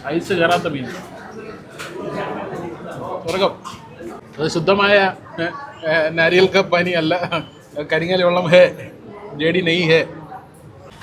Ice കയറാത്ത മീൻ സ്വർഗം. അത് ശുദ്ധമായ നാരിയൽ का पानी അല്ല, കരിങ്ങൽ വെള്ളം ഹേ, ജേഡി നെയ് ഹേ.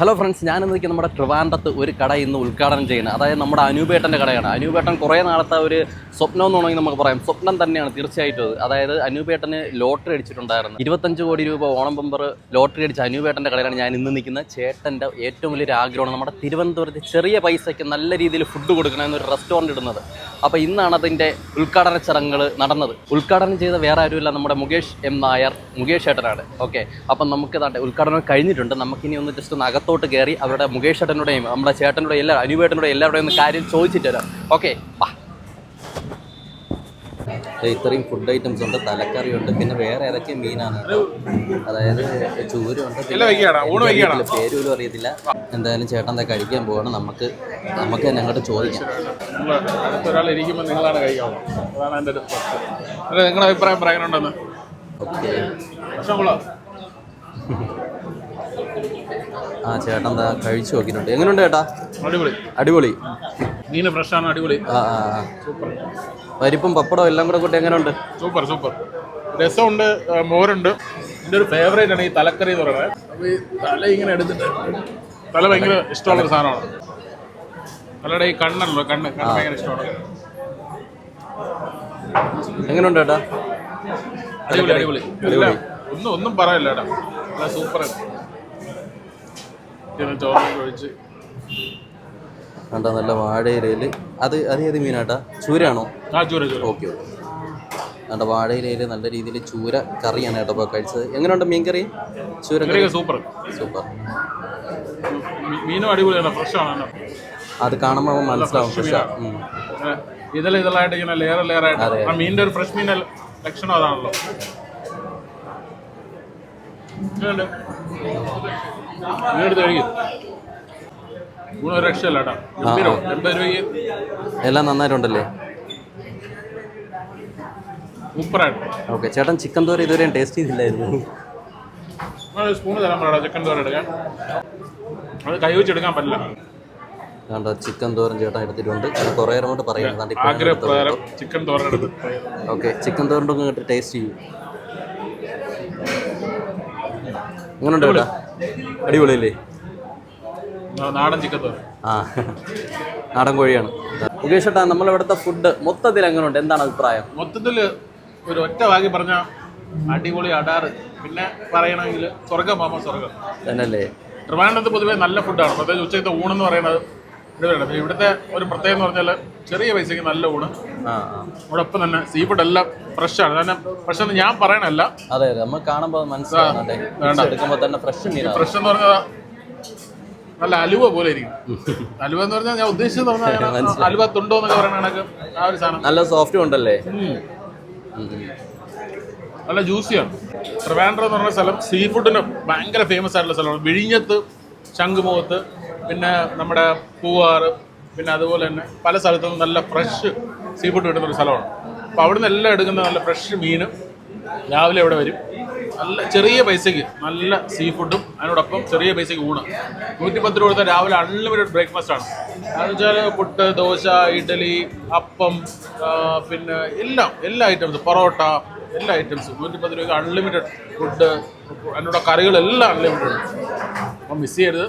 ഹലോ ഫ്രണ്ട്സ്, ഞാനിന്ന് നിൽക്കുന്ന നമ്മുടെ ട്രിവാൻഡ്രത്ത് ഒരു കട ഇന്ന് ഉദ്ഘാടനം ചെയ്യുന്നത്. അതായത് നമ്മുടെ അനൂപേട്ടൻ്റെ കടയാണ്. അനൂപേട്ടൻ കുറേ നാളത്തെ ഒരു സ്വപ്നം എന്ന് വേണമെങ്കിൽ നമുക്ക് പറയാം. സ്വപ്നം തന്നെയാണ് തീർച്ചയായിട്ടും അത്. അതായത് അനൂപേട്ടന് ലോട്ടറി അടിച്ചിട്ടുണ്ടായിരുന്നു. 25 കോടി രൂപ ഓണം ബമ്പർ ലോട്ടറി അടിച്ച അനൂപേട്ടൻ്റെ കടയിലാണ് ഞാൻ ഇന്ന് നിൽക്കുന്നത്. ചേട്ടൻ്റെ ഏറ്റവും വലിയൊരു ആഗ്രഹമാണ് നമ്മുടെ തിരുവനന്തപുരത്ത് ചെറിയ പൈസയ്ക്ക് നല്ല രീതിയിൽ ഫുഡ് കൊടുക്കണമെന്നൊരു റെസ്റ്റോറൻറ്റ് ഇടുന്നത്. അപ്പോൾ ഇന്നാണ് അതിൻ്റെ ഉദ്ഘാടന ചടങ്ങുകൾ നടന്നത്. ഉദ്ഘാടനം ചെയ്ത വേറെ ആരുമില്ല, നമ്മുടെ മുകേഷ് എം നായർ, മുകേഷ് ഏട്ടനാണ്. ഓക്കെ, അപ്പം നമുക്ക് ഉദ്ഘാടനം കഴിഞ്ഞിട്ടുണ്ട്. നമുക്കിനി ഒന്ന് ജസ്റ്റ് ഒന്ന് അകത്തോട്ട് കയറി അവരുടെ മുകേഷ് ഏട്ടനുടെയും നമ്മുടെ ചേട്ടനുടെയും എല്ലാ അനൂപേട്ടനുടെയും എല്ലാവരുടെയും ഒന്ന് കാര്യം ചോദിച്ചിട്ട് വരാം. ഓക്കെ, വാ. ഇത്രയും ഫുഡ് ഐറ്റംസ് ഉണ്ട്, തലക്കറിയുണ്ട്, പിന്നെ വേറെ ഏതൊക്കെ മീനാണ്, അതായത് ചൂരുണ്ട്, പേരുപോലും അറിയത്തില്ല. എന്തായാലും ചേട്ടൻ എന്താ കഴിക്കാൻ പോവാണ്. നമുക്ക് തന്നെ അങ്ങോട്ട് ചോദിക്കാം. നിങ്ങളുടെ അഭിപ്രായം പറയാനുണ്ടെന്ന്. ഓക്കെ, ആ ചേട്ടൻ എന്താ കഴിച്ചു നോക്കിയിട്ടുണ്ട്. എങ്ങനെയുണ്ട് ചേട്ടാ? അടിപൊളി അടിപൊളി. മീന് ഫ്രഷാണ്, അടിപൊളി. സൂപ്പർ. പരിപ്പും പപ്പടവും എല്ലാം കൂടെ കൂട്ടി എങ്ങനെയുണ്ട്? Super super. രസമുണ്ട്, മോരുണ്ട്. എൻ്റെ ഒരു ഫേവറേറ്റ് ആണ് ഈ തലക്കറി എന്ന് പറയുന്നത്. അപ്പോൾ ഈ തല ഇങ്ങനെ എടുത്തിട്ട്, തല ഭയങ്കര ഇഷ്ടമുള്ളൊരു സാധനമാണ്. തലയുടെ ഈ കണ്ണല്ലോ, കണ്ണ് ഭയങ്കര ഇഷ്ടമാണ്. എങ്ങനെയുണ്ട് ചേട്ടാ? അടിപൊളി അടിപൊളി. ഒന്നും പറയല്ല ചേട്ടാ, നല്ല സൂപ്പർ. ചോറ് ഒഴിച്ച് കണ്ടാ നല്ല വാഴയിലയിൽ അത് ഏത് മീനാട്ടാ? ചൂരാണോ? ആ, ചൂര. Okay okay. കണ്ട വാഴയിലയിൽ നല്ല രീതിയിൽ ചൂര കറിയാണ് കേട്ടോ ഇപ്പോൾ കഴിച്ചത്. എങ്ങനെയുണ്ട് മീൻ കറി? ചൂര കറി സൂപ്പർ സൂപ്പർ. മീനും അടിപൊളിയാണ്, ഫ്രഷാണ്. അത് കാണുമ്പോൾ മനസ്സിലാവും ഫ്രഷാണ്. ഇതളായിട്ട് ഇങ്ങനെ ലെയറായിട്ട് മീനിന്റെ ഒരു ഫ്രഷ് മീൻ ലക്ഷണം അതാണല്ലോ. മീനെടുത്ത് കഴിക്കും, രക്ഷയില്ല കേട്ടോ. 80 രൂപയ്ക്ക് എല്ലാം നന്നായിട്ടുണ്ടല്ലേ? സൂപ്പറായിട്ട്. ഓക്കെ, ചേട്ടൻ ചിക്കൻ തോര ഇതുവരെയും ടേസ്റ്റ് ചെയ്തില്ലായിരുന്നു. സ്പൂണ് തരാൻ പറയടാ ചിക്കൻ തോര എടുക്കാൻ. അത് കൈ വെച്ചെടുക്കാൻ പറ്റില്ല. കണ്ടോ, ചിക്കൻ തോരൻ ചേട്ടൻ എടുത്തിട്ടുണ്ട്. കുറേ അങ്ങോട്ട് പറയുന്നത് ചിക്കൻ തോരൻ എടുത്ത്. ഓക്കെ, ചിക്കൻ തോരൻ്റെ ഒന്ന് ടേസ്റ്റ് ചെയ്യും. എങ്ങനെയുണ്ട് ചേട്ടാ? അടിപൊളിയല്ലേ? നാടൻ ചിക്കൻ തോരൻ. ആ, നാടൻ കോഴിയാണ്. മുകേഷ് ചേട്ടാ, നമ്മളിവിടുത്തെ ഫുഡ് മൊത്തത്തിൽ എങ്ങനെയുണ്ട്? എന്താണ് അഭിപ്രായം? മൊത്തത്തിൽ ഒരു ഒറ്റ വാക്കി പറഞ്ഞ അടിപൊളി അടാറ്. പിന്നെ പറയണമെങ്കിൽ സ്വർഗം മാമ സ്വർഗം തന്നെയല്ലേ? ട്രിവാൻഡ്രത്ത് പൊതുവേ നല്ല ഫുഡാണ്. പ്രത്യേകിച്ച് ഉച്ചത്തെ ഊണെന്ന് പറയുന്നത് ഇവിടെയാണ്. ഇവിടുത്തെ ഒരു പ്രത്യേകത എന്ന് പറഞ്ഞാൽ ചെറിയ പൈസയ്ക്ക് നല്ല ഊണ്. അതോടൊപ്പം തന്നെ സീ ഫുഡ് എല്ലാം ഫ്രഷാണ്. കാരണം ഫ്രഷ് എന്ന് ഞാൻ പറയണല്ല, അതെ അതെ, നമ്മൾ കാണുമ്പോൾ മനസ്സിലാവുന്നുണ്ട്. ഫ്രഷ് എന്ന് പറഞ്ഞാൽ നല്ല അലുവ പോലെ ഇരിക്കും. അലുവ എന്ന് പറഞ്ഞാൽ ഞാൻ ഉദ്ദേശിച്ചത് പറഞ്ഞാൽ അലുവ തുണ്ടോ എന്നൊക്കെ പറയുന്ന കണക്ക് ആ ഒരു സാധനം. നല്ല സോഫ്റ്റ് ഉണ്ടല്ലേ? നല്ല ജ്യൂസിയാണ്. ട്രിവാൻഡ്രം എന്ന് പറഞ്ഞ സ്ഥലം സീ ഫുഡിന് ഭയങ്കര ഫേമസ് ആയിട്ടുള്ള സ്ഥലമാണ്. വിഴിഞ്ഞത്ത്, ശംഖുമുഖത്ത്, പിന്നെ നമ്മുടെ പൂവാറ്, പിന്നെ അതുപോലെ തന്നെ പല സ്ഥലത്തും നല്ല ഫ്രഷ് സീ ഫുഡ് കിട്ടുന്നൊരു സ്ഥലമാണ്. അപ്പോൾ അവിടുന്ന് എല്ലാം എടുക്കുന്ന നല്ല ഫ്രഷ് മീൻ രാവിലെ ഇവിടെ വരും. നല്ല ചെറിയ പൈസയ്ക്ക് നല്ല സീ ഫുഡും അതിനോടൊപ്പം ചെറിയ പൈസയ്ക്ക് ഊണ്. 110 രൂപ കൊടുത്താൽ രാവിലെ അൺലിമിറ്റഡ് ബ്രേക്ക്ഫാസ്റ്റ് ആണ്. അതെന്ന് വെച്ചാൽ പുട്ട്, ദോശ, ഇഡ്ഡലി, അപ്പം, പിന്നെ എല്ലാ ഐറ്റംസും, പൊറോട്ട, എല്ലാ ഐറ്റംസും 110 രൂപയ്ക്ക് അൺലിമിറ്റഡ് ഫുഡ്. അതിനോട് കറികളെല്ലാം അൺലിമിറ്റഡ്. അപ്പം മിസ് ചെയ്യരുത്.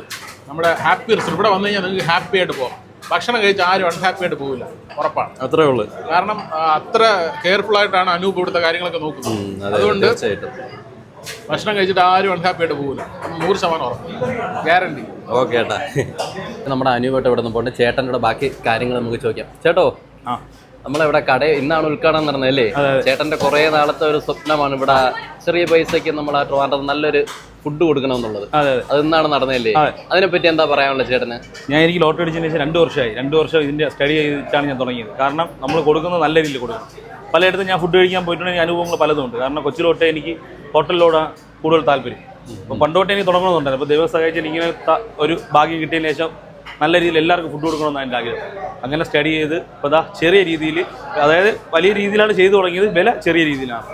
നമ്മുടെ ഹാപ്പി റിസോർട്ട് ഇവിടെ വന്നു കഴിഞ്ഞാൽ നിങ്ങൾക്ക് ഹാപ്പി ആയിട്ട് പോകാം. ഭക്ഷണം കഴിച്ച് ആരും അൺഹാപ്പി ആയിട്ട് പോകില്ല, ഉറപ്പാണ്. അത്രേ ഉള്ളൂ. കാരണം അത്ര കെയർഫുൾ ആയിട്ടാണ് അനൂപ് ഇവിടുത്തെ കാര്യങ്ങളൊക്കെ നോക്കുന്നത്. അതുകൊണ്ട് ഭക്ഷണം കഴിച്ചിട്ട് ആരും അൺഹാപ്പി ആയിട്ട് പോകില്ല, 100% ഉറപ്പ്, ഗ്യാരണ്ടി. ഓക്കെ ചേട്ടാ, നമ്മുടെ അനൂപേട്ട ഇവിടെ നിന്ന് പോകണ്ട. ചേട്ടൻ്റെ ബാക്കി കാര്യങ്ങൾ നമുക്ക് ചോദിക്കാം. ചേട്ടോ, നമ്മളിവിടെ കട ഇന്നാണ് ഉദ്ഘാടനം നടന്നതല്ലേ? ചേട്ടൻ്റെ കുറേ നാളത്തെ ഒരു സ്വപ്നമാണ് ഇവിടെ ചെറിയ പൈസയ്ക്ക് നമ്മൾ ആ ട്രിവാൻഡ്രത്ത് നല്ലൊരു ഫുഡ് കൊടുക്കണമെന്നുള്ളത്. അത് ഇന്നാണ് നടന്നതല്ലേ? അതിനെപ്പറ്റി എന്താ പറയാനുള്ളത് ചേട്ടന്? എനിക്ക് ലോട്ടറി അടിച്ചതിന് ശേഷം 2 വർഷമായി. 2 വർഷം ഇതിൻ്റെ സ്റ്റഡി ചെയ്തിട്ടാണ് ഞാൻ തുടങ്ങിയത്. കാരണം നമ്മൾ കൊടുക്കുന്നത് നല്ല രീതിയിൽ കൊടുക്കണം. പലയിടത്തും ഞാൻ ഫുഡ് കഴിക്കാൻ പോയിട്ടുണ്ടെങ്കിൽ അനുഭവങ്ങൾ പലതുമുണ്ട്. കാരണം കൊച്ചിലോട്ടെ എനിക്ക് ഹോട്ടലിലോട് കൂടുതൽ താല്പര്യം. അപ്പം പണ്ടോട്ടെ എനിക്ക് തുടങ്ങണമെന്നുണ്ടായിരുന്നു. അപ്പോൾ ദൈവം സഹായിച്ചാൽ ഇങ്ങനെ ഒരു ഭാഗ്യം കിട്ടിയതിന് ശേഷം നല്ല രീതിയിൽ എല്ലാവർക്കും ഫുഡ് കൊടുക്കണമെന്നാണ് എൻ്റെ ആഗ്രഹം. അങ്ങനെ സ്റ്റഡി ചെയ്ത് ഇപ്പോൾ ഇതാ ചെറിയ രീതിയിൽ, അതായത് വലിയ രീതിയിലാണ് ചെയ്തു തുടങ്ങിയത്, വില ചെറിയ രീതിയിലാണ്.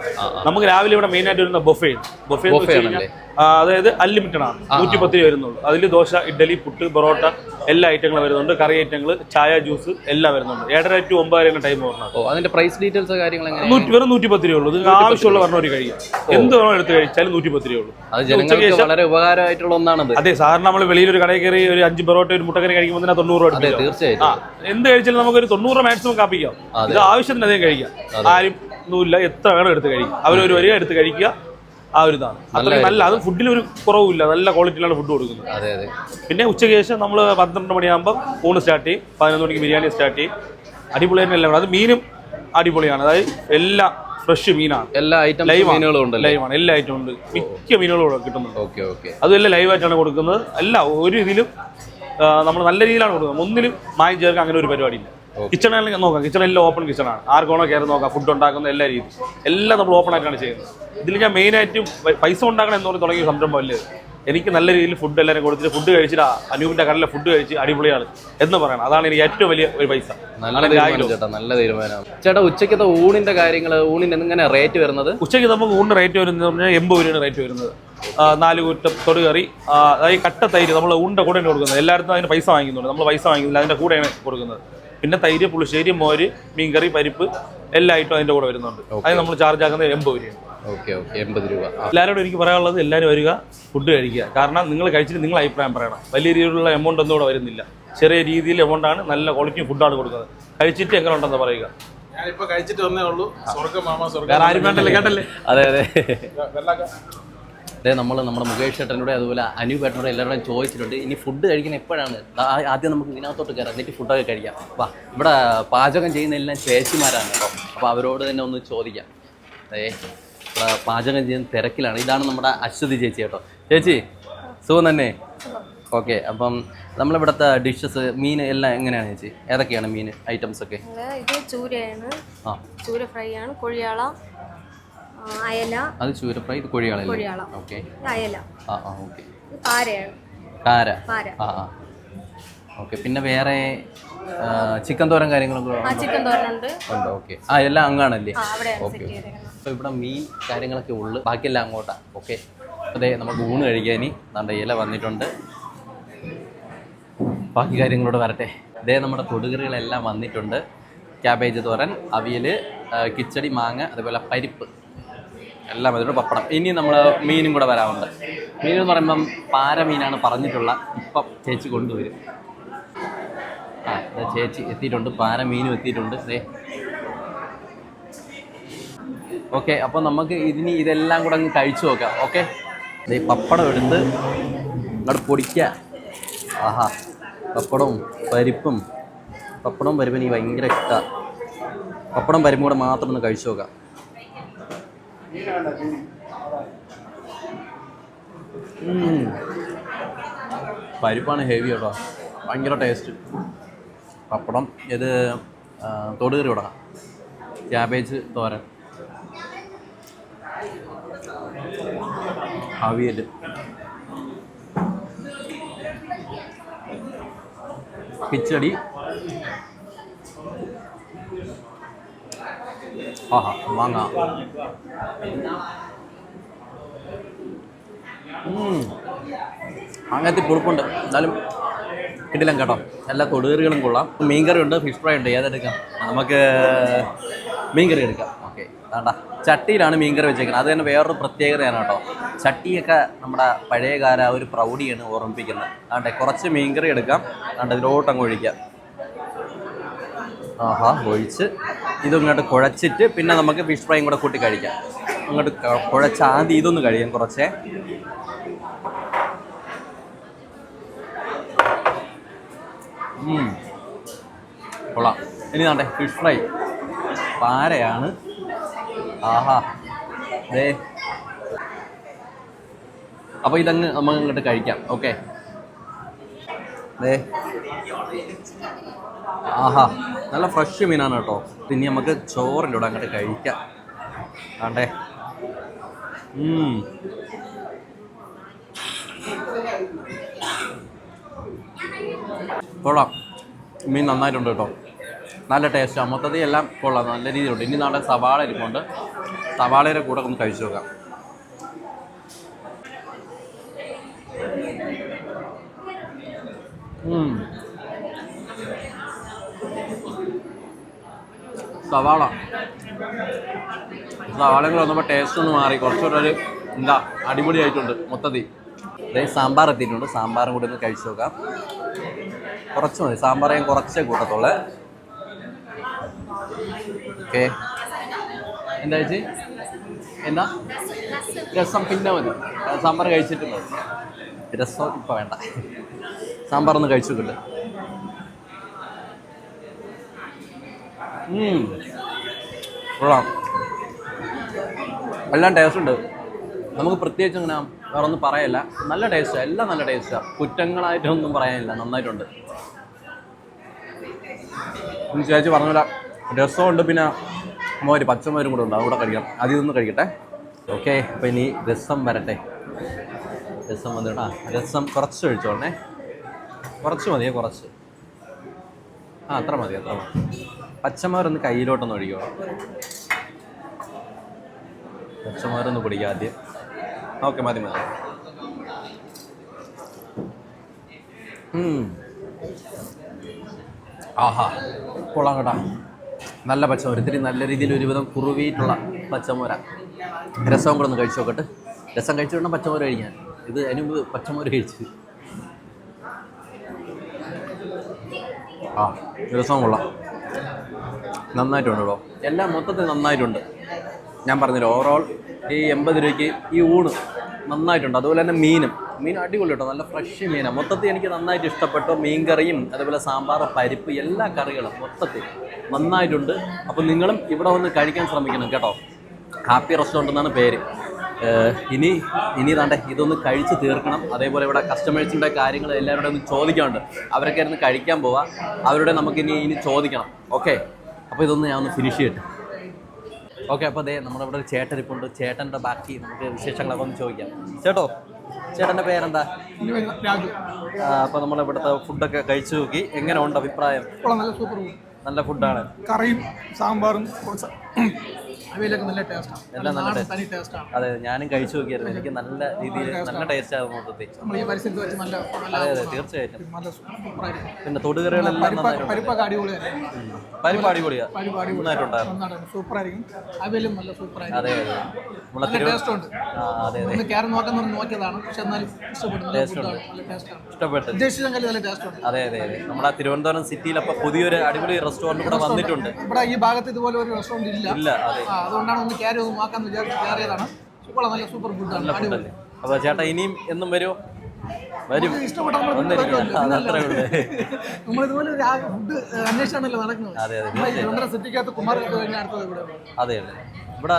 നമുക്ക് രാവിലെ ഇവിടെ മെയിനായിട്ട് വരുന്ന ബൊഫേ എന്ന് വെച്ച് കഴിഞ്ഞാൽ അതായത് അൺലിമിറ്റഡ് ആണ്. 110 രൂപ വരുന്നുള്ളൂ. അതിൽ ദോശ, ഇഡ്ഡലി, പുട്ട്, പൊറോട്ട എല്ലാ ഐറ്റങ്ങളും വരുന്നുണ്ട്. കറി ഐറ്റങ്ങൾ, ചായ, ജ്യൂസ് എല്ലാം വരുന്നുണ്ട്. 7:30 to 9:00 ടൈം വരുന്നത്. അതിന്റെ പ്രൈസ് ഡീറ്റെയിൽസ് കാര്യങ്ങൾ വെറും 110 രൂപ ഉള്ളൂ. ഇത് ആവശ്യമുള്ള പറഞ്ഞവർ കഴിയും. എന്ത് വേണോ എടുത്ത് കഴിച്ചാലും 110 രൂപ ഉള്ളൂ. അത് ജനങ്ങൾക്ക് വളരെ ഉപകാരമായിട്ടുള്ള ഒന്നാണത്. അതെ, സാറിന് നമ്മൾ വെളിയിൽ ഒരു കടയിൽ കയറി ഒരു 5 പൊറോട്ട, ഒരു മുട്ടക്കറി കഴിക്കുമ്പോൾ 90 രൂപ എടുക്കും. തീർച്ചയായിട്ടും എന്ത് കഴിച്ചാലും നമുക്കൊരു 90 മാക്സിമം കാപ്പിക്കാം. ഇത് ആവശ്യത്തിന് അധികം കഴിക്കാം. ആരും ഒന്നുമില്ല, എത്ര വേണം എടുത്ത് കഴിക്കും. അവരൊരു വരിക എടുത്ത് കഴിക്കുക. ആ ഒരു ഇതാണ് അത്രയും നല്ല. അത് ഫുഡിൽ ഒരു കുറവില്ല, നല്ല ക്വാളിറ്റിയിലാണ് ഫുഡ് കൊടുക്കുന്നത്. പിന്നെ ഉച്ചയ്ക്ക് ശേഷം നമ്മൾ 12 മണിയാകുമ്പോൾ ഊണ് സ്റ്റാർട്ട് ചെയ്യും. 11 മണിക്ക് ബിരിയാണി സ്റ്റാർട്ട് ചെയ്യും. അടിപൊളിയായിട്ട് എല്ലാം. അത് മീനും അടിപൊളിയാണ്. അതായത് എല്ലാം ഫ്രഷ് മീനാണ്. എല്ലാ ഐറ്റം മീനുകളും ഉണ്ട്. ലൈവാണ്, എല്ലാ ഐറ്റം ഉണ്ട്. മിക്ക മീനുകളും കിട്ടുന്നുണ്ട്. അതുമെല്ലാം ലൈവായിട്ടാണ് കൊടുക്കുന്നത്. എല്ലാം ഒരു ഇതിലും നമ്മൾ നല്ല രീതിയിലാണ് കൊടുക്കുന്നത്. ഒന്നിലും മായം ചേർക്കാൻ അങ്ങനെ ഒരു പരിപാടിയില്ല. കിച്ചണിൽ നോക്കാം, കിച്ചണെല്ലാം ഓപ്പൺ കിച്ചണാണ്. ആർക്കാണോ കയറി നോക്കാം. ഫുഡ് ഉണ്ടാക്കുന്ന എല്ലാ രീതിയും എല്ലാം നമ്മൾ ഓപ്പൺ ആയിട്ടാണ് ചെയ്യുന്നത്. ഇതിൽ ഞാൻ മെയിനായിട്ടും പൈസ ഉണ്ടാക്കണം എന്ന് പറഞ്ഞ് തുടങ്ങിയ സംരംഭം അല്ലേ. എനിക്ക് നല്ല രീതിയിൽ ഫുഡ് എല്ലാവരും കൊടുത്തിട്ട് ഫുഡ് കഴിച്ചിട്ട് അനൂപിന്റെ കടലിലെ ഫുഡ് കഴിച്ച് അടിപൊളിയാണ് എന്ന് പറയണം. അതാണ് എനിക്ക് ഏറ്റവും വലിയ ഒരു പൈസ. നല്ല തീരുമാനമാണ് ചേട്ടാ. ഉച്ചയ്ക്കത്തെ ഊണിന്റെ കാര്യങ്ങൾ, ഊണിന് എങ്ങനെ റേറ്റ് വരുന്നത്? ഉച്ചയ്ക്ക് നമുക്ക് ഊണിന് റേറ്റ് വരുന്നത് പറഞ്ഞാൽ 80 രൂപയാണ് റേറ്റ് വരുന്നത്. 4 കൂട്ടം തൊടുകറി, അതായത് കട്ട തൈര് നമ്മൾ ഊണിന്റെ കൂടെയാണ് കൊടുക്കുന്നത്. എല്ലായിടത്തും അതിന് പൈസ വാങ്ങിക്കുന്നുണ്ട്. നമ്മൾ പൈസ വാങ്ങിക്കുന്നില്ല, അതിന്റെ കൂടെയാണ് കൊടുക്കുന്നത്. പിന്നെ തൈര്, പുളിശ്ശേരി, മോര്, മീൻകറി, പരിപ്പ് എല്ലാ ഐറ്റവും അതിന്റെ കൂടെ വരുന്നുണ്ട്. അത് നമ്മൾ ചാർജ് ആക്കുന്നത് 80 രൂപയാണ്. 80 രൂപ. എല്ലാവരോടും എനിക്ക് പറയാനുള്ളത്, എല്ലാവരും വരിക, ഫുഡ് കഴിക്കുക. കാരണം നിങ്ങൾ കഴിച്ചിട്ട് നിങ്ങൾ അഭിപ്രായം പറയണം. വലിയ രീതിയിലുള്ള എമൗണ്ട് ഒന്നും ഇവിടെ വരുന്നില്ല. ചെറിയ രീതിയിൽ എമൗണ്ടാണ്, നല്ല ക്വാളിറ്റി ഫുഡാണ് കൊടുക്കുന്നത്. കഴിച്ചിട്ട് എങ്ങനെ ഉണ്ടെന്ന് പറയുക. ഞാനിപ്പോ കഴിച്ചിട്ട് വന്നേ ഉള്ളൂ. സ്വർഗ്ഗം മാമ, സ്വർഗ്ഗം. വേറെ ആരും വേണ്ടല്ലേ, കേട്ടല്ലേ? അതെ. നമ്മൾ നമ്മുടെ മുകേഷ് ചേട്ടനോട് അതുപോലെ അനൂപ് ചേട്ടനോട് എല്ലാവരോടും ചോദിച്ചിട്ടുണ്ട്. ഇനി ഫുഡ് കഴിക്കുന്ന എപ്പോഴാണ്? ആദ്യം നമുക്ക് ഇതിനകത്തോട്ട് കയറാം, എന്നിട്ട് ഫുഡൊക്കെ കഴിക്കാം. വാ, ഇവിടെ പാചകം ചെയ്യുന്ന എല്ലാം ചേച്ചിമാരാണ് കേട്ടോ. അപ്പോൾ അവരോട് തന്നെ ഒന്ന് ചോദിക്കാം. ഇവിടെ പാചകം ചെയ്യുന്ന തിരക്കിലാണ്. ഇതാണ് നമ്മുടെ അശ്വതി ചേച്ചി കേട്ടോ. ചേച്ചി സുഖം തന്നെ? ഓക്കെ. അപ്പം നമ്മളിവിടുത്തെ ഡിഷസ്, മീൻ എല്ലാം എങ്ങനെയാണ് ചേച്ചി? ഏതൊക്കെയാണ് മീൻ ഐറ്റംസ് ഒക്കെ? ഇത് ചൂരയാണ്. ചൂര ഫ്രൈ ആണ്. കൊഴിയാള, അയല. അത് ചൂര ഫ്രൈ. ഇത് കൊഴിയാള. ഓക്കെ. അയല. ഓക്കെ. കാരയാണ്. കാര. ഓക്കെ. പിന്നെ വേറെ ചിക്കൻ തോരൻ കാര്യങ്ങളൊക്കെ? ചിക്കൻ തോരനുണ്ട്. ഓക്കെ. എല്ലാം അങ്ങാണല്ലേ? ഓക്കെ. അപ്പോൾ ഇവിടെ മീൻ കാര്യങ്ങളൊക്കെ ഉള്ളു, ബാക്കിയെല്ലാം അങ്ങോട്ടാണ്. ഓക്കെ. അതെ, നമുക്ക് ഊണ് കഴിക്കാൻ ഇനി ഇല വന്നിട്ടുണ്ട്. ബാക്കി കാര്യങ്ങളോട് വരട്ടെ. ഇതേ നമ്മുടെ തൊടുകറികളെല്ലാം വന്നിട്ടുണ്ട്. ക്യാബേജ് തോരൻ, അവിയൽ, കിച്ചടി, മാങ്ങ, അതുപോലെ പരിപ്പ് എല്ലാം അതിലൂടെ പപ്പടം. ഇനി നമ്മൾ മീനും കൂടെ വരാറുണ്ട്. മീൻ എന്ന് പറയുമ്പം പാര മീനാണ് പറഞ്ഞിട്ടുള്ള. ഇപ്പം ചേച്ചി കൊണ്ടുവരും. ചേച്ചി എത്തിയിട്ടുണ്ട്. പാര മീനും എത്തിയിട്ടുണ്ട്. അതെ. ഓക്കെ. അപ്പോൾ നമുക്ക് ഇനി ഇതെല്ലാം കൂടെ അങ്ങ് കഴിച്ചു നോക്കാം. ഓക്കെ. ഈ പപ്പടം എടുത്ത് അങ്ങോട്ട് പൊടിക്കുക. ആഹാ, പപ്പടവും പരിപ്പും എനിക്ക് ഭയങ്കര ഇഷ്ടമാണ്. പപ്പടം പരിപ്പും കൂടെ മാത്രം ഒന്ന് കഴിച്ചു നോക്കാം. പരിപ്പാണ് ഹെവി കേട്ടോ, ഭയങ്കര ടേസ്റ്റ്. പപ്പടം ഇത് തൊടുകറി കൊടുക്കാം. ക്യാബേജ് തോരൻ, അവിയൽ, കിച്ചടി, മാങ്ങ. അങ്ങനത്തെ പുളിപ്പുണ്ട്, എന്നാലും കിട്ടില്ല കേട്ടോ. എല്ലാ തൊടുകറികളും കൊള്ളാം. മീൻകറി ഉണ്ട്, ഫിഷ് ഫ്രൈ ഉണ്ട്. ഏതെടുക്കാം? നമുക്ക് മീൻകറി എടുക്കാം. ഓക്കെ. വേണ്ട, ചട്ടിയിലാണ് മീൻകറി വെച്ചേക്കുന്നത്. അത് തന്നെ വേറൊരു പ്രത്യേകതയാണ് കേട്ടോ. ചട്ടിയൊക്കെ നമ്മുടെ പഴയകാല ഒരു പ്രൗഢിയാണ് ഓർമ്മിപ്പിക്കുന്നത്. അതുകൊണ്ട് കുറച്ച് മീൻകറി എടുക്കാം. അതുകൊണ്ട് ഇതിലോട്ടങ്ങ് ഒഴിക്കാം. ഒഴിച്ച് ഇതിങ്ങോട്ട് കുഴച്ചിട്ട് പിന്നെ നമുക്ക് ഫിഷ് ഫ്രൈയും കൂടെ കൂട്ടി കഴിക്കാം. അങ്ങോട്ട് കുഴച്ച് ആദ്യം ഇതൊന്ന് കഴിയാം കുറച്ചേ. കൊള്ളാം. ഇനി നാട്ടെ ഫിഷ് ഫ്രൈ, പാരയാണ്. ദേ. അപ്പോൾ ഇതങ്ങ് നമുക്ക് ഇങ്ങോട്ട് കഴിക്കാം. ഓക്കെ. ദേ, നല്ല ഫ്രഷ് മീനാണ് കേട്ടോ. പിന്നെ നമുക്ക് ചോറിൻ്റെ കൂടെ അങ്ങോട്ട് കഴിക്കാം. ആണ്ടേ. കൊള്ളാം. മീൻ നന്നായിട്ടുണ്ട് കേട്ടോ, നല്ല ടേസ്റ്റാണ്. മൊത്തത്തിൽ എല്ലാം കൊള്ളാം, നല്ല രീതിയിലുണ്ട്. ഇനി നാളെ സവാള ഇരിപ്പുണ്ട്, സവാളയുടെ കൂടെ ഒന്ന് കഴിച്ചു നോക്കാം. സവാളയും കൂടെ വന്നപ്പോൾ ടേസ്റ്റ് ഒന്ന് മാറി, കുറച്ചുകൂടെ ഒരു എന്താ അടിപൊളിയായിട്ടുണ്ട് മൊത്തത്തിൽ. അതായത് സാമ്പാർ എത്തിയിട്ടുണ്ട്, സാമ്പാറും കൂടി ഒന്ന് കഴിച്ചു നോക്കാം. കുറച്ച് മതി, സാമ്പാർ ഞാൻ കുറച്ചേ കൂട്ടത്തുള്ളേ. ഓക്കെ, എന്താ ചേച്ചി? എന്നാ രസം പിന്നെ മതി, സാമ്പാർ കഴിച്ചിട്ട് മതി. രസം ഇപ്പം വേണ്ട, സാമ്പാർ ഒന്ന് കഴിച്ചു നോക്കില്ല. കൊള്ളാം, എല്ലാം ടേസ്റ്റ് ഉണ്ട്. നമുക്ക് പ്രത്യേകിച്ച് അങ്ങനെ വേറെ ഒന്നും പറയല്ല, നല്ല ടേസ്റ്റാണ്, എല്ലാം നല്ല ടേസ്റ്റാണ്, കുറ്റങ്ങളായിട്ടൊന്നും പറയാനില്ല, നന്നായിട്ടുണ്ട്. ചേച്ചി പറഞ്ഞില്ല, രസമുണ്ട്, പിന്നെ മോര് പച്ചമോരും കൂടെ ഉണ്ട്, അതുകൂടെ കഴിക്കാം. അതിൽ നിന്ന് കഴിക്കട്ടെ. ഓക്കെ, അപ്പോൾ ഇനി രസം വരട്ടെ. രസം വന്നിട്ടാ, രസം കുറച്ച് കഴിച്ചോളണേ, കുറച്ച് മതിയേ, കുറച്ച്. അത്ര മതി, അത്ര മതി. പച്ചമോരൊന്ന് കയ്യിലോട്ടൊന്ന് ഒഴിക്കോ, പച്ചമോരൊന്ന് കുടിക്കുക ആദ്യം. ഓക്കെ, മതി മതി. ആഹാ, കൊള്ളാം കേട്ടോ, നല്ല പച്ചമോര്, ഇത്തിരി നല്ല രീതിയിൽ ഒരുവിധം കുറുവിയിട്ടുള്ള പച്ചമോര. രസവും കൂടെ ഒന്ന് കഴിച്ചു നോക്കട്ടെ. രസം കഴിച്ചു വേണം പച്ചമോര് കഴിക്കാൻ. ഇത് അതിന് മുമ്പ് പച്ചമോര് കഴിച്ച്. രസവും കൊള്ളാം, നന്നായിട്ടുണ്ട് കേട്ടോ, എല്ലാം മൊത്തത്തിൽ നന്നായിട്ടുണ്ട്. ഞാൻ പറഞ്ഞില്ല, ഓവറോൾ ഈ 80 രൂപയ്ക്ക് ഈ ഊണ് നന്നായിട്ടുണ്ട്. അതുപോലെ തന്നെ മീൻ അടിപൊളി കേട്ടോ, നല്ല ഫ്രഷ് മീനാണ്. മൊത്തത്തിൽ എനിക്ക് നന്നായിട്ട് ഇഷ്ടപ്പെട്ടു. മീൻ കറിയും അതുപോലെ സാമ്പാർ, പരിപ്പ്, എല്ലാ കറികളും മൊത്തത്തിൽ നന്നായിട്ടുണ്ട്. അപ്പോൾ നിങ്ങളും ഇവിടെ വന്ന് കഴിക്കാൻ ശ്രമിക്കണം കേട്ടോ. ഹാപ്പി റെസ്റ്റോറൻറ്റ് എന്നാണ് പേര്. ഇനി താണ്ടെ ഇതൊന്ന് കഴിച്ച് തീർക്കണം. അതേപോലെ ഇവിടെ കസ്റ്റമേഴ്സിൻ്റെ കാര്യങ്ങൾ എല്ലാവരുടെ ഒന്ന് ചോദിക്കാനുണ്ട്, അവരൊക്കെ ഇരുന്ന് കഴിക്കാൻ പോവാം, അവരുടെ നമുക്കിനി ചോദിക്കണം. ഓക്കെ, അപ്പോൾ ഇതൊന്ന് ഞാൻ ഒന്ന് ഫിനിഷ് ചെയ്യട്ടെ. ഓക്കെ, അപ്പോൾ അതെ നമ്മുടെ ഇവിടെ ഒരു ചേട്ടൻ ഇരിപ്പുണ്ട്. ചേട്ടൻ്റെ ബാക്കി നമുക്ക് വിശേഷങ്ങളൊക്കെ ഒന്ന് ചോദിക്കാം. ചേട്ടൻ്റെ പേരെന്താ? രാജു. അപ്പോൾ നമ്മൾ ഇവിടുത്തെ ഫുഡൊക്കെ കഴിച്ചു നോക്കി, എങ്ങനെ ഉണ്ട് അഭിപ്രായം? നല്ല സൂപ്പർ, നല്ല ഫുഡാണ്. കറിയും സാമ്പാറും അവയിലൊക്കെ നല്ല ടേസ്റ്റാണ്, എല്ലാം നല്ല തനി ടേസ്റ്റാണ്. അതെ, ഞാനും കഴിച്ചു നോക്കിയായിരുന്നു, എനിക്ക് നല്ല രീതിയിൽ നല്ല ടേസ്റ്റ് ആയിരുന്നു മൊത്തത്തിൽ. നമ്മൾ ഈ പരിസരത്ത് വെച്ച് നല്ല അതെ അതെ, തീർച്ചയായിട്ടും. നല്ല സൂപ്പറായിരിക്കും. പിന്നെ തൊടുകറികളെല്ലാം പരിപ്പൊക്കെ അടിപൊളിയായിരുന്നു, പരിപ്പ് അടിപൊളിയാണ്, നന്നായിട്ടുണ്ടായിരുന്നു, സൂപ്പറായിരിക്കും. അവയിലും നല്ല സൂപ്പറായിരിക്കും. അതെ അതെ, നല്ല ടേസ്റ്റ് ഉണ്ട്. അതെ അതെ, ഒന്ന് കയറി നോക്കിയതാണ്, പക്ഷെ എന്നാലും ഇഷ്ടപ്പെട്ടു, നല്ല ടേസ്റ്റാണ്, ഇഷ്ടപ്പെട്ടു, ഉദ്ദേശിച്ചെങ്കിൽ നല്ല ടേസ്റ്റ് ഉണ്ട്. അതെ അതെ അതെ. നമ്മുടെ തിരുവനന്തപുരം സിറ്റിയിൽ അപ്പോൾ പുതിയൊരു അടിപൊളി റെസ്റ്റോറൻറ്റ് കൂടെ വന്നിട്ടുണ്ട്. ഇവിടെ ഈ ഭാഗത്ത് ഇതുപോലെ ഒരു റെസ്റ്റോറൻറ്റ് ഇല്ല. അതെ, അതുകൊണ്ടാണ് ഒന്ന് കയറി ഒന്ന് നോക്കാന്ന് വിചാരിച്ച് കയറിയതാണ്. നല്ല സൂപ്പർ ഫുഡാണ്, അടിപൊളി. അപ്പോൾ ചേട്ടാ ഇനിയും എന്നും വരുമോ? വരും, ഇഷ്ടപ്പെട്ട നമ്മളിതുപോലെ ഫുഡ് അന്വേഷിച്ചാണല്ലോ നടക്കുന്നത്. അതെ അതെ, തിരുവനന്തപുരം സിറ്റിക്കകത്ത് കുമാരൊക്കെ കഴിഞ്ഞ അടുത്തത് ഇവിടെ. അതെ അതെ, ഇവിടെ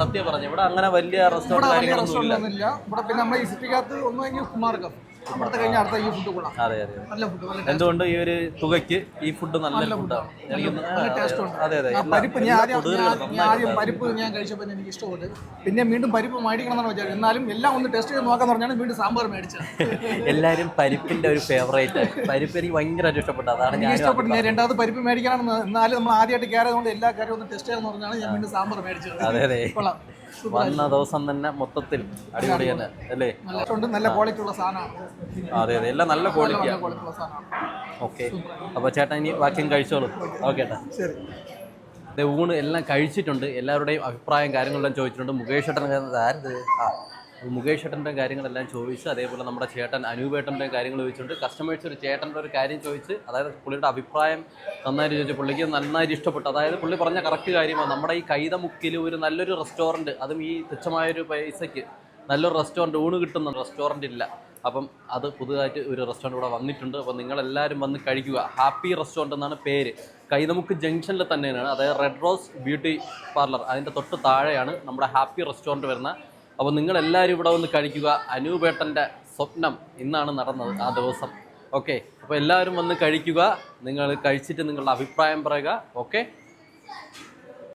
സത്യം പറഞ്ഞു, ഇവിടെ അങ്ങനെ വലിയ റെസ്റ്റോറൻറ്റ് കാര്യങ്ങളൊന്നും ഇല്ല. ഇവിടെ പിന്നെ നമ്മുടെ ഈ സിറ്റിക്കകത്ത് ഒന്നുമെങ്കിൽ കുമാർക്ക് ഇവിടുത്തെ കഴിഞ്ഞ അടുത്ത ഈ ഫുഡ് കൊള്ളാം. അതെ അതെ, നല്ല ഫുഡ്, നല്ല എന്തുകൊണ്ട് ഈ ഒരു തുകയ്ക്ക് ഈ ഫുഡ് നല്ല ഫുഡാണ്. നല്ല ടേസ്റ്റ് ഉണ്ട്. അതെ അതെ, പരിപ്പ് ഞാൻ ആദ്യം പരിപ്പ് ഞാൻ കഴിച്ചപ്പോൾ എനിക്ക് ഇഷ്ടപ്പെട്ടു. പിന്നെ വീണ്ടും പരിപ്പ് മേടിക്കണം എന്നാണ് വിചാരിച്ചത്. എന്നാലും എല്ലാം ഒന്ന് ടേസ്റ്റ് ചെയ്ത് നോക്കാന്ന് പറഞ്ഞാണ് വീണ്ടും സാമ്പാർ മേടിച്ചത്. എല്ലാവരും പരിപ്പിന്റെ ഒരു ഫേവറേറ്റ്, പരിപ്പ് എനിക്ക് ഭയങ്കരമായിട്ട് ഇഷ്ടപ്പെട്ടു, അതാണ് ഞാൻ ഇഷ്ടപ്പെട്ടു. ഞാൻ രണ്ടാമത് പരിപ്പ് മേടിക്കണം, എന്നാലും നമ്മൾ ആദ്യമായിട്ട് കയറിയതുകൊണ്ട് എല്ലാ കാര്യവും ഒന്ന് ടെസ്റ്റ് ചെയ്യാന്ന് പറഞ്ഞാണ് ഞാൻ വീണ്ടും സാമ്പാർ മേടിച്ചത്. അതെ അതെ, വന്ന ദിവസം തന്നെ മൊത്തത്തിൽ അടിപൊളി തന്നെ അല്ലേ, നല്ല ക്വാളിറ്റി ഉള്ള സാധനമാണ്. അതെ അതെ, എല്ലാം നല്ല ക്വാളിറ്റിയാണ്. ഓക്കെ, അപ്പോൾ ചേട്ടാ ഇനി ബാക്കിയും കഴിച്ചോളൂ. ഓക്കെ ഏട്ടാ, ശരി. ഊണ് എല്ലാം കഴിച്ചിട്ടുണ്ട്, എല്ലാവരുടെയും അഭിപ്രായം കാര്യങ്ങളെല്ലാം ചോദിച്ചിട്ടുണ്ട്. മുകേഷ് ഏട്ടൻ ആരത്? മുകേഷ് ഏട്ടൻ്റെ കാര്യങ്ങളെല്ലാം ചോദിച്ച്, അതേപോലെ നമ്മുടെ ചേട്ടൻ അനൂപേട്ടൻ്റെ കാര്യങ്ങൾ ചോദിച്ചിട്ടുണ്ട്. കസ്റ്റമേഴ്സ് ഒരു ചേട്ടൻ്റെ ഒരു കാര്യം ചോദിച്ച്, അതായത് പുള്ളിയുടെ അഭിപ്രായം നന്നായിട്ട് ചോദിച്ചു, പുള്ളിക്ക് നന്നായിട്ട് ഇഷ്ടപ്പെട്ടു. അതായത് പുള്ളി പറഞ്ഞ കറക്റ്റ് കാര്യമാണ്, നമ്മുടെ ഈ കൈതമുക്കിൽ ഒരു നല്ലൊരു റെസ്റ്റോറൻറ്റ്, അതും ഈ തുച്ഛമായൊരു പൈസയ്ക്ക് നല്ലൊരു റെസ്റ്റോറൻറ്റ്, ഊണ് കിട്ടുന്ന റെസ്റ്റോറൻറ്റ് ഇല്ല. അപ്പം അത് പുതുതായിട്ട് ഒരു റെസ്റ്റോറൻറ്റ് ഇവിടെ വന്നിട്ടുണ്ട്. അപ്പോൾ നിങ്ങളെല്ലാവരും വന്ന് കഴിക്കുക. ഹാപ്പി റെസ്റ്റോറൻറ്റ് എന്നാണ് പേര്. കൈതമുക്ക് ജംഗ്ഷനിൽ തന്നെയാണ്, അതായത് റെഡ് റോസ് ബ്യൂട്ടി പാർലർ, അതിൻ്റെ തൊട്ട് താഴെയാണ് നമ്മുടെ ഹാപ്പി റെസ്റ്റോറൻറ്റ് വരുന്നത്. അപ്പോൾ നിങ്ങളെല്ലാവരും ഇവിടെ വന്ന് കഴിക്കുക. അനൂപേട്ടൻ്റെ സ്വപ്നം ഇന്നാണ് നടന്നത്, ആ ദിവസം. ഓക്കെ, അപ്പോൾ എല്ലാവരും വന്ന് കഴിക്കുക. നിങ്ങൾ കഴിച്ചിട്ട് നിങ്ങളുടെ അഭിപ്രായം പറയുക. ഓക്കെ.